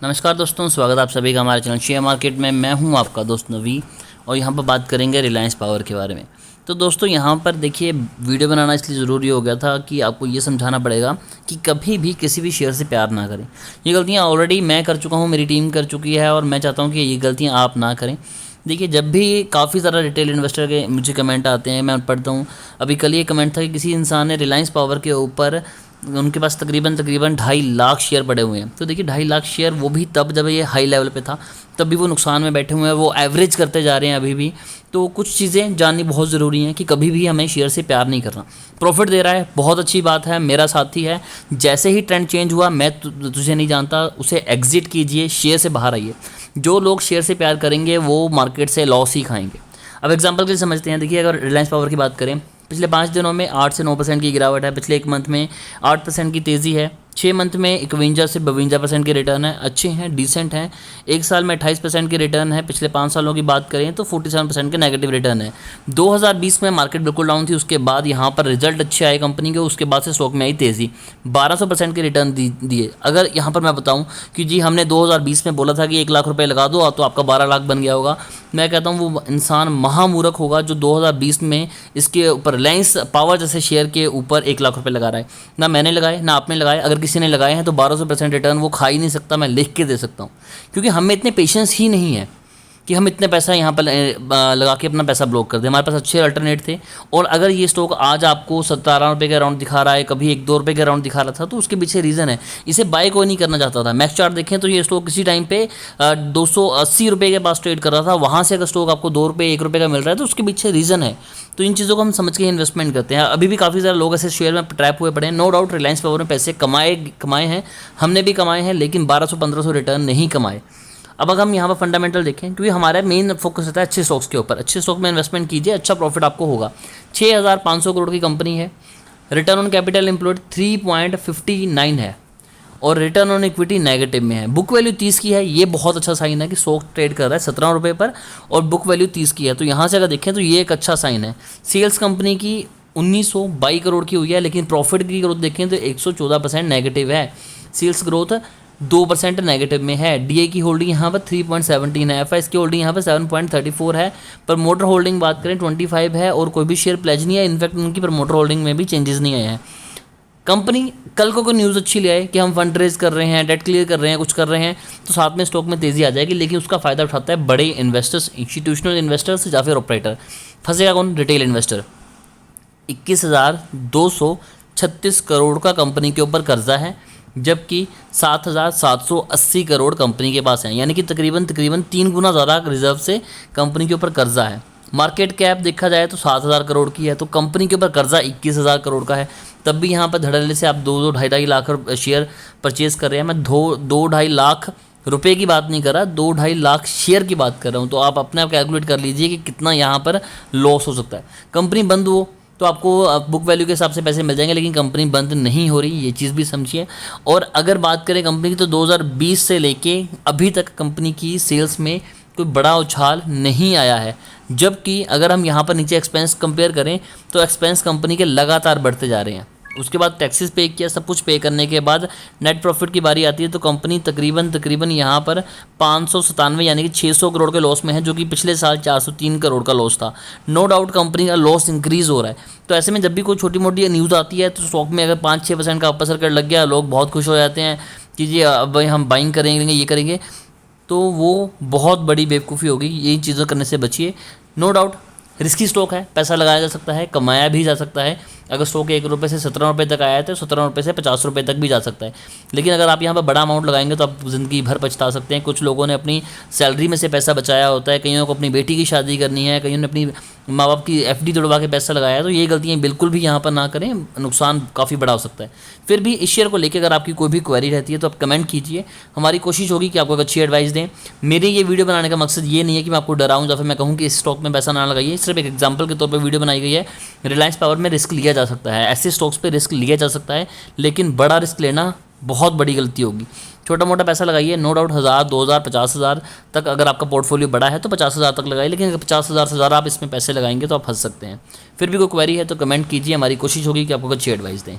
नमस्कार दोस्तों, स्वागत है आप सभी का हमारे चैनल शेयर मार्केट में। मैं हूं आपका दोस्त नवी और यहां पर बात करेंगे रिलायंस पावर के बारे में। तो दोस्तों यहां पर देखिए, वीडियो बनाना इसलिए ज़रूरी हो गया था कि आपको ये समझाना पड़ेगा कि कभी भी किसी भी शेयर से प्यार ना करें। ये गलतियां ऑलरेडी मैं कर चुका हूं, मेरी टीम कर चुकी है और मैं चाहता हूँ कि ये गलतियाँ आप ना करें। देखिए, जब भी काफ़ी ज़्यादा रिटेल इन्वेस्टर के मुझे कमेंट आते हैं, मैं पढ़ता हूँ। अभी कल ये कमेंट था कि किसी इंसान ने रिलायंस पावर के ऊपर, उनके पास तकरीबन 2.5 लाख शेयर पड़े हुए हैं। तो देखिए 2.5 लाख शेयर वो भी तब जब ये हाई लेवल पे था, तब भी वो नुकसान में बैठे हुए हैं, वो एवरेज करते जा रहे हैं अभी भी। तो कुछ चीज़ें जाननी बहुत ज़रूरी हैं कि कभी भी हमें शेयर से प्यार नहीं करना। प्रॉफिट दे रहा है, बहुत अच्छी बात है, मेरा साथी है। जैसे ही ट्रेंड चेंज हुआ, मैं तुझे नहीं जानता, उसे एग्जिट कीजिए, शेयर से बाहर आइए। जो लोग शेयर से प्यार करेंगे वो मार्केट से लॉस ही खाएंगे। अब एग्जांपल के लिए समझते हैं। देखिए, अगर रिलायंस पावर की बात करें, पिछले 5 दिनों में 8 से 9% की गिरावट है। पिछले 1 मंथ में 8% की तेज़ी है। 6 मंथ में 51 से 52% के रिटर्न है, अच्छे हैं, डिसेंट हैं। 1 साल में 28% के रिटर्न है। पिछले 5 सालों की बात करें तो 47% के नेगेटिव रिटर्न है। 2020 में मार्केट बिल्कुल डाउन थी, उसके बाद यहाँ पर रिजल्ट अच्छे आए कंपनी के, उसके बाद से स्टॉक में आई तेज़ी, 1200% के रिटर्न दिए। अगर यहाँ पर मैं बताऊँ कि जी हमने 2020 में बोला था कि 1 लाख रुपये लगा दो तो आपका 12 लाख बन गया होगा, मैं कहता हूँ वो इंसान महामूर्ख होगा जो 2020 में इसके ऊपर रिलायंस पावर जैसे शेयर के ऊपर 1 लाख रुपए लगा रहा है। ना मैंने लगाए ना आपने लगाए। अगर किसी ने लगाए हैं तो 1200% रिटर्न वो खा ही नहीं सकता, मैं लिख के दे सकता हूँ। क्योंकि हमें इतने पेशेंस ही नहीं है कि हम इतने पैसा यहाँ पर लगा के अपना पैसा ब्लॉक कर दें। हमारे पास अच्छे अल्टरनेट थे। और अगर ये स्टॉक आज आपको 17 रुपये के अराउंड दिखा रहा है, कभी 1-2 रुपये के अराउंड दिखा रहा था, तो उसके पीछे रीज़न है। इसे बाय कोई नहीं करना चाहता था। मैक्स चार्ट देखें तो ये स्टॉक किसी टाइम पे 280 रुपये के पास ट्रेड कर रहा था। वहाँ से अगर स्टॉक आपको 2 रुपये 1 रुपये का मिल रहा है तो उसके पीछे रीज़न है। तो इन चीज़ों को हम समझ के इन्वेस्टमेंट करते हैं। अभी भी काफ़ी सारे लोग ऐसे शेयर में ट्रैप हुए पड़े हैं। नो डाउट रिलायंस पावर में पैसे कमाए हैं, हमने भी कमाए हैं, लेकिन 1200-1500 रिटर्न नहीं कमाए। अब अगर हम यहाँ पर फंडामेंटल देखें, क्योंकि हमारा मेन फोकस होता है अच्छे स्टॉक्स के ऊपर। अच्छे स्टॉक में इन्वेस्टमेंट कीजिए, अच्छा प्रॉफिट आपको होगा। 6500 करोड़ की कंपनी है। रिटर्न ऑन कैपिटल एम्प्लॉयड 3.59 है और रिटर्न ऑन इक्विटी नेगेटिव में है। बुक वैल्यू 30 की है, ये बहुत अच्छा साइन है कि स्टॉक ट्रेड कर रहा है 17 रुपये पर और बुक वैल्यू 30 की है। तो यहाँ से अगर देखें तो ये एक अच्छा साइन है। सेल्स कंपनी की 1922 करोड़ की हुई है, लेकिन प्रॉफिट की ग्रोथ देखें तो 114% नेगेटिव है। सेल्स ग्रोथ 2% नेगेटिव में है। डीए की होल्डिंग यहाँ पर 3.17 है। एफआईएस की होल्डिंग यहाँ पर 7.34 है। प्रमोटर होल्डिंग बात करें 25 है और कोई भी शेयर प्लेज नहीं है। इनफैक्ट उनकी प्रमोटर होल्डिंग में भी चेंजेस नहीं आए हैं। कंपनी कल को कोई न्यूज़ अच्छी ले आए कि हम फंड रेज कर रहे हैं, डेट क्लियर कर रहे हैं, कुछ कर रहे हैं, तो साथ में स्टॉक में तेज़ी आ जाएगी। लेकिन उसका फ़ायदा उठाता है बड़े इन्वेस्टर्स, इंस्टीट्यूशनल इन्वेस्टर्स या फिर ऑपरेटर। फंसेगा कौन? Retail investor. 21,236 करोड़ का कंपनी के ऊपर कर्जा है, जबकि 7,780 करोड़ कंपनी के पास है। यानी कि तकरीबन 3 गुना ज़्यादा रिजर्व से कंपनी के ऊपर कर्जा है। मार्केट कैप देखा जाए तो 7,000 करोड़ की है, तो कंपनी के ऊपर कर्जा 21,000 करोड़ का है। तब भी यहाँ पर धड़ल्ले से आप 2-2, 2.5 लाख शेयर परचेज कर रहे हैं। मैं 2-2.5 लाख रुपए की बात नहीं कर रहा, 2-2.5 लाख शेयर की बात कर रहा हूँ। तो आप अपने आप कैलकुलेट कर लीजिए कि कितना यहाँ पर लॉस हो सकता है। कंपनी बंद हो तो आपको बुक वैल्यू के हिसाब से पैसे मिल जाएंगे, लेकिन कंपनी बंद नहीं हो रही, ये चीज़ भी समझिए। और अगर बात करें कंपनी की, तो 2020 से लेके अभी तक कंपनी की सेल्स में कोई बड़ा उछाल नहीं आया है। जबकि अगर हम यहाँ पर नीचे एक्सपेंस कंपेयर करें तो एक्सपेंस कंपनी के लगातार बढ़ते जा रहे हैं। उसके बाद टैक्सेस पे किया, सब कुछ पे करने के बाद नेट प्रॉफिट की बारी आती है तो कंपनी तकरीबन यहाँ पर 597 यानी कि 600 करोड़ के लॉस में है, जो कि पिछले साल 403 करोड़ का लॉस था। नो डाउट कंपनी का लॉस इंक्रीज़ हो रहा है। तो ऐसे में जब भी कोई छोटी मोटी न्यूज़ आती है तो स्टॉक में अगर 5-6% का अपर सर्किट लग गया, लोग बहुत खुश हो जाते हैं कि जी अब हम बाइंग करेंगे, ये करेंगे, तो वो बहुत बड़ी बेवकूफ़ी होगी। यही चीज़ें करने से बचिए। नो डाउट रिस्की स्टॉक है, पैसा लगाया जा सकता है, कमाया भी जा सकता है। अगर स्टॉक 1 रुपये से 17 रुपये तक आया है तो 17 रुपये से 50 रुपये तक भी जा सकता है। लेकिन अगर आप यहाँ पर बड़ा अमाउंट लगाएंगे तो आप ज़िंदगी भर पछता सकते हैं। कुछ लोगों ने अपनी सैलरी में से पैसा बचाया होता है, कईयों को अपनी बेटी की शादी करनी है, कईयों ने अपनी माँ बाप की एफडी तोड़वा के पैसा लगाया है। तो ये गलतियाँ बिल्कुल भी यहाँ पर ना करें, नुकसान काफ़ी बड़ा हो सकता है। फिर भी इस शेयर को लेकर अगर आपकी कोई भी क्वेरी रहती है तो आप कमेंट कीजिए। हमारी कोशिश होगी कि आपको एक अच्छी एडवाइस दें। मेरे ये वीडियो बनाने का मकसद ये नहीं है कि मैं आपको डराऊँ या फिर मैं कहूँ कि इस स्टॉक में पैसा ना लगाइए। सिर्फ एक एग्जाम्पल के तौर पर वीडियो बनाई गई है। रिलायंस पावर में रिस्क लिया जा सकता है, ऐसे स्टॉक्स पे रिस्क लिया जा सकता है, लेकिन बड़ा रिस्क लेना बहुत बड़ी गलती होगी। छोटा मोटा पैसा लगाइए, नो डाउट 1,000, 2,000, 50,000 तक अगर आपका पोर्टफोलियो बड़ा है तो 50,000 तक लगाइए। लेकिन अगर 50,000 से ज़्यादा आप इसमें पैसे लगाएंगे तो आप फंस सकते हैं। फिर भी कोई क्वेरी है तो कमेंट कीजिए, हमारी कोशिश होगी कि आपको अच्छी एडवाइस दें।